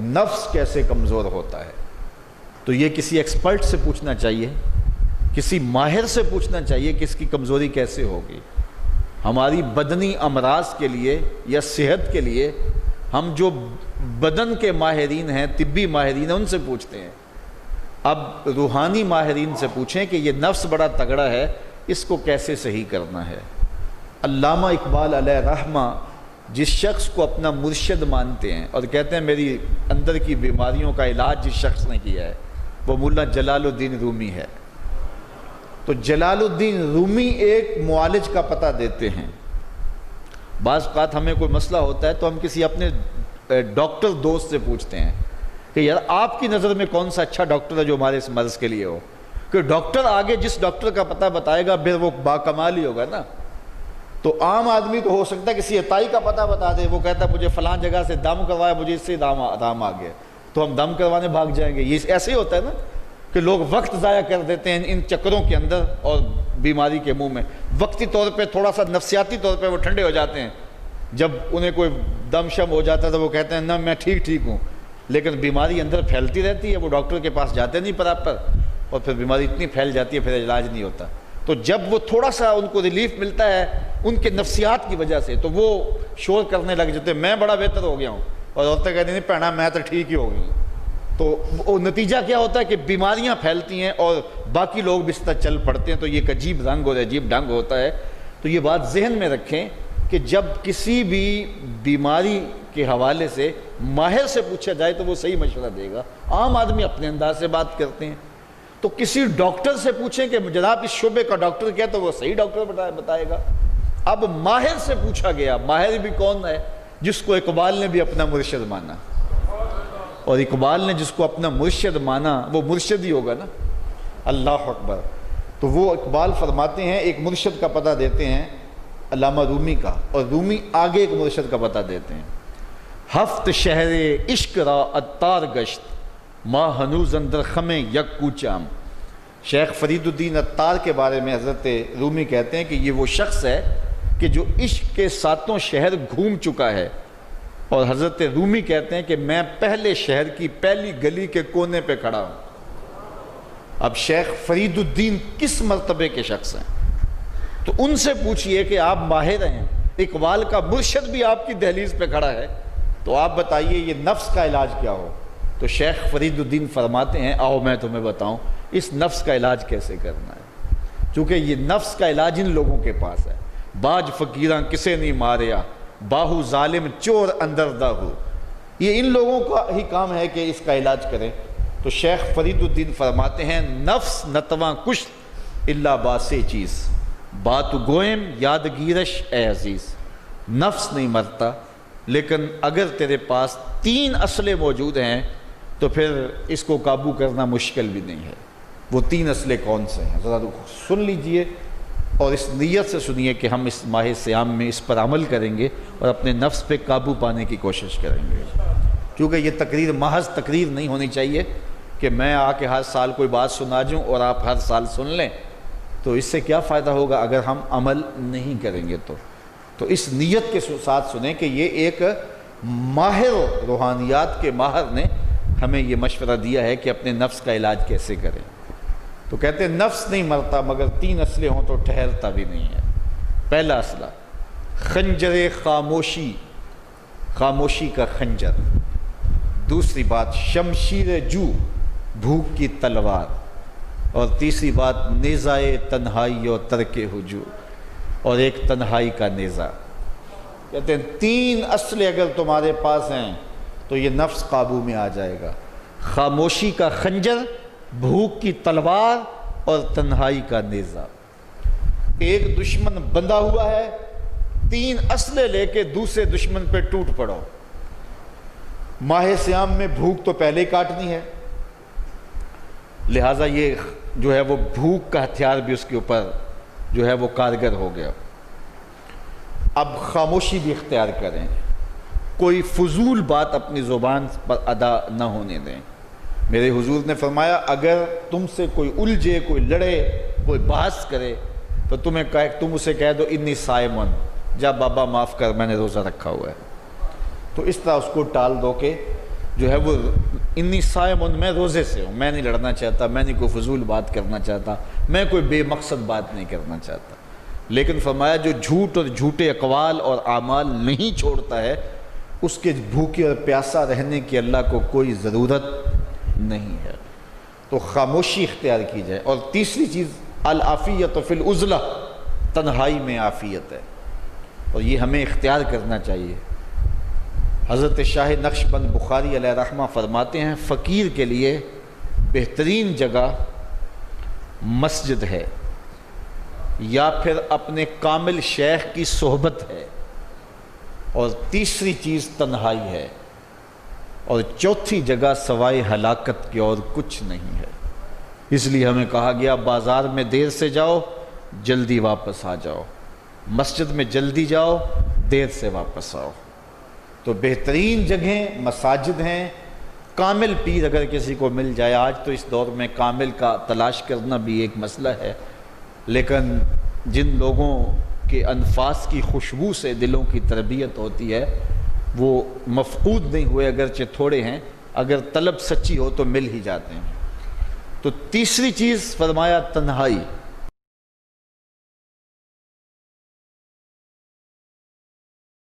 نفس کیسے کمزور ہوتا ہے؟ تو یہ کسی ایکسپرٹ سے پوچھنا چاہیے، کسی ماہر سے پوچھنا چاہیے کہ اس کی کمزوری کیسے ہوگی۔ ہماری بدنی امراض کے لیے یا صحت کے لیے ہم جو بدن کے ماہرین ہیں، طبی ماہرین ہیں، ان سے پوچھتے ہیں۔ اب روحانی ماہرین سے پوچھیں کہ یہ نفس بڑا تگڑا ہے، اس کو کیسے صحیح کرنا ہے۔ علامہ اقبال علیہ رحمہ جس شخص کو اپنا مرشد مانتے ہیں اور کہتے ہیں میری اندر کی بیماریوں کا علاج جس شخص نے کیا ہے وہ مولانا جلال الدین رومی ہے۔ تو جلال الدین رومی ایک معالج کا پتہ دیتے ہیں۔ بعض اوقات ہمیں کوئی مسئلہ ہوتا ہے تو ہم کسی اپنے ڈاکٹر دوست سے پوچھتے ہیں کہ یار آپ کی نظر میں کون سا اچھا ڈاکٹر ہے جو ہمارے اس مرض کے لیے ہو، کہ ڈاکٹر آگے جس ڈاکٹر کا پتہ بتائے گا پھر وہ باکمال ہی ہوگا نا۔ تو عام آدمی تو ہو سکتا ہے کسی عطائی کا پتہ بتا دے، وہ کہتا ہے مجھے فلاں جگہ سے دم کروایا، مجھے اس سے دم آ گیا، تو ہم دم کروانے بھاگ جائیں گے۔ یہ ایسے ہی ہوتا ہے نا کہ لوگ وقت ضائع کر دیتے ہیں ان چکروں کے اندر اور بیماری کے منہ میں۔ وقتی طور پہ تھوڑا سا نفسیاتی طور پہ وہ ٹھنڈے ہو جاتے ہیں، جب انہیں کوئی دم شم ہو جاتا ہے تو وہ کہتے ہیں نہ میں ٹھیک ہوں، لیکن بیماری اندر پھیلتی رہتی ہے، وہ ڈاکٹر کے پاس جاتے نہیں پراپر، اور پھر بیماری اتنی پھیل جاتی ہے پھر علاج نہیں ہوتا۔ تو جب وہ تھوڑا سا ان کو ریلیف ملتا ہے ان کے نفسیات کی وجہ سے تو وہ شور کرنے لگ جاتے ہیں میں بڑا بہتر ہو گیا ہوں، اور عورتیں کہتی ہیں پہنا میں تو ٹھیک ہی ہو گئی۔ تو نتیجہ کیا ہوتا ہے کہ بیماریاں پھیلتی ہیں اور باقی لوگ بھی اس طرح چل پڑتے ہیں، تو یہ ایک عجیب رنگ اور عجیب ڈھنگ ہوتا ہے۔ تو یہ بات ذہن میں رکھیں کہ جب کسی بھی بیماری کے حوالے سے ماہر سے پوچھا جائے تو وہ صحیح مشورہ دے گا۔ عام آدمی اپنے انداز سے بات کرتے ہیں، تو کسی ڈاکٹر سے پوچھیں کہ جناب اس شعبے کا ڈاکٹر کیا، تو وہ صحیح ڈاکٹر بتائے گا۔ اب ماہر سے پوچھا گیا، ماہر بھی کون ہے؟ جس کو اقبال نے بھی اپنا مرشد مانا، اور اقبال نے جس کو اپنا مرشد مانا وہ مرشد ہی ہوگا نا۔ اللہ اکبر۔ تو وہ اقبال فرماتے ہیں ایک مرشد کا پتہ دیتے ہیں علامہ رومی کا، اور رومی آگے ایک مرشد کا پتہ دیتے ہیں۔ ہفت شہر عشق را عطار گشت ما ہنوز اندر خم یک کوچام۔ شیخ فرید الدین عطار کے بارے میں حضرت رومی کہتے ہیں کہ یہ وہ شخص ہے کہ جو عشق کے ساتوں شہر گھوم چکا ہے، اور حضرت رومی کہتے ہیں کہ میں پہلے شہر کی پہلی گلی کے کونے پہ کھڑا ہوں۔ اب شیخ فرید الدین کس مرتبے کے شخص ہیں؟ تو ان سے پوچھئے کہ آپ ماہر ہیں، اقبال کا مرشد بھی آپ کی دہلیز پہ کھڑا ہے، تو آپ بتائیے یہ نفس کا علاج کیا ہو؟ تو شیخ فرید الدین فرماتے ہیں آؤ میں تمہیں بتاؤں اس نفس کا علاج کیسے کرنا ہے، چونکہ یہ نفس کا علاج ان لوگوں کے پاس ہے۔ باج فقیراں کسے نہیں ماریا، باہو ظالم چور اندر دا ہو، یہ ان لوگوں کا ہی کام ہے کہ اس کا علاج کریں۔ تو شیخ فرید الدین فرماتے ہیں نفس نتواں کش الا باسے چیز بات گوئم یادگیرش اے عزیز۔ نفس نہیں مرتا، لیکن اگر تیرے پاس 3 اسلحے موجود ہیں تو پھر اس کو قابو کرنا مشکل بھی نہیں ہے۔ وہ 3 اسلحے کون سے ہیں ذرا سن لیجئے، اور اس نیت سے سنیے کہ ہم اس ماہ صیام میں اس پر عمل کریں گے اور اپنے نفس پہ قابو پانے کی کوشش کریں گے۔ کیونکہ یہ تقریر محض تقریر نہیں ہونی چاہیے کہ میں آ کے ہر سال کوئی بات سنا جوں اور آپ ہر سال سن لیں، تو اس سے کیا فائدہ ہوگا اگر ہم عمل نہیں کریں گے تو اس نیت کے ساتھ سنیں کہ یہ ایک ماہر روحانیات کے ماہر نے ہمیں یہ مشورہ دیا ہے کہ اپنے نفس کا علاج کیسے کریں۔ تو کہتے ہیں نفس نہیں مرتا مگر 3 اسلحے ہوں تو ٹھہرتا بھی نہیں ہے۔ پہلا اسلحہ خنجر خاموشی، خاموشی کا خنجر۔ دوسری بات شمشیر جو، بھوک کی تلوار۔ اور تیسری بات نیزائے تنہائی اور ترک ہجوم، اور ایک تنہائی کا نیزہ۔ کہتے ہیں 3 اسلحے اگر تمہارے پاس ہیں تو یہ نفس قابو میں آ جائے گا۔ خاموشی کا خنجر، بھوک کی تلوار اور تنہائی کا نیزہ۔ ایک دشمن بندھا ہوا ہے، 3 اسلحے لے کے دوسرے دشمن پہ ٹوٹ پڑو۔ ماہ صیام میں بھوک تو پہلے ہی کاٹنی ہے، لہٰذا یہ جو ہے وہ بھوک کا ہتھیار بھی اس کے اوپر جو ہے وہ کارگر ہو گیا۔ اب خاموشی بھی اختیار کریں، کوئی فضول بات اپنی زبان پر ادا نہ ہونے دیں۔ میرے حضور نے فرمایا اگر تم سے کوئی الجھے، کوئی لڑے، کوئی بحث کرے تو تم اسے کہہ دو انی صائمن، جا بابا معاف کر میں نے روزہ رکھا ہوا ہے۔ تو اس طرح اس کو ٹال دو کہ جو ہے وہ انی صائم، میں روزے سے ہوں، میں نہیں لڑنا چاہتا، میں نہیں کوئی فضول بات کرنا چاہتا، میں کوئی بے مقصد بات نہیں کرنا چاہتا. لیکن فرمایا جو جھوٹ اور جھوٹے اقوال اور اعمال نہیں چھوڑتا ہے اس کے بھوکے اور پیاسا رہنے کی اللہ کو کوئی ضرورت نہیں ہے. تو خاموشی اختیار کی جائے. اور تیسری چیز العافیت فی العزلہ، تنہائی میں عافیت ہے، اور یہ ہمیں اختیار کرنا چاہیے. حضرت شاہ نقش بند بخاری علیہ رحمہ فرماتے ہیں فقیر کے لیے بہترین جگہ مسجد ہے یا پھر اپنے کامل شیخ کی صحبت ہے، اور تیسری چیز تنہائی ہے، اور چوتھی جگہ سوائے ہلاکت کے اور کچھ نہیں ہے. اس لیے ہمیں کہا گیا بازار میں دیر سے جاؤ جلدی واپس آ جاؤ، مسجد میں جلدی جاؤ دیر سے واپس آؤ. تو بہترین جگہیں مساجد ہیں. کامل پیر اگر کسی کو مل جائے، آج تو اس دور میں کامل کا تلاش کرنا بھی ایک مسئلہ ہے، لیکن جن لوگوں کے انفاس کی خوشبو سے دلوں کی تربیت ہوتی ہے وہ مفقود نہیں ہوئے، اگرچہ تھوڑے ہیں، اگر طلب سچی ہو تو مل ہی جاتے ہیں. تو تیسری چیز فرمایا تنہائی.